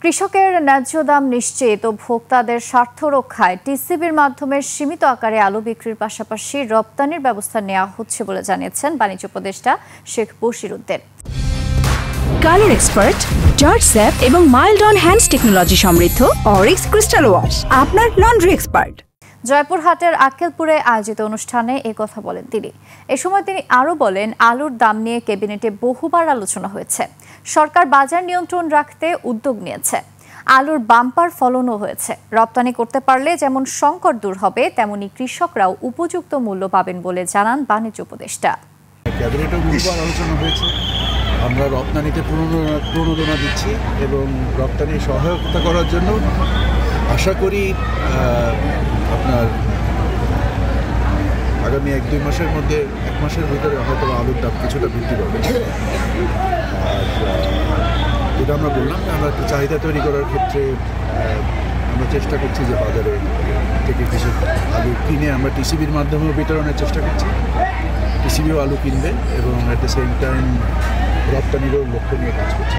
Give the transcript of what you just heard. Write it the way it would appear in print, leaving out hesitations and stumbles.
কৃষকের ন্যায্য দাম নিশ্চিত ও ভোক্তাদের স্বার্থ রক্ষায় টিসিবির মাধ্যমে সীমিত আকারে আলু বিক্রির পাশাপাশি রপ্তানির ব্যবস্থা নেওয়া হচ্ছে বলে জানিয়েছেন বাণিজ্য উপদেষ্টা Sheikh Bashir Uddin. Colour expert, George sap এবং মাইল্ড অন হ্যান্ডস টেকনোলজি সমৃদ্ধ অরিক্স ক্রিস্টাল ওয়াশ আপনার লন্ড্রি এক্সপার্ট। জয়পুরহাটের আক্কেলপুরে আয়োজিত অনুষ্ঠানে কথা বলেন তিনি। এ সময় তিনি আরও বলেন, আলুর দাম নিয়ে ক্যাবিনেটে বহুবার আলোচনা হয়েছে। সরকার বাজার নিয়ন্ত্রণ রাখতে উদ্যোগ নিয়েছে। আলুর বাম্পার ফলনও হয়েছে। রপ্তানি করতে পারলে যেমন সংকট দূর হবে, তেমনি কৃষকরাও উপযুক্ত মূল্য পাবেন বলে জানান বাণিজ্য উপদেষ্টা। ক্যাবিনেটে বহুবার আলোচনা হয়েছে। আমরা রপ্তানিতে প্রণোদনা দিচ্ছি এবং রপ্তানি সহায়তা করার জন্য আশা করি আপনার আগামী 1-2 মাসের মধ্যে 1 মাসের ভিতরে হয়তো আলুর দাম কিছুটা বৃদ্ধি পাবে। আর যেটা আমরা বললাম, আমরা একটু চাহিদা তৈরি করার ক্ষেত্রে আমরা চেষ্টা করছি যে বাজারে থেকে কিছু আলু কিনে আমরা টিসিবির মাধ্যমেও বিতরণের চেষ্টা করছি। টিসিবিও আলু কিনবে এবং অ্যাট দ্য সেম টাইম রপ্তানিরও লক্ষ্য নিয়ে কাজ করছে।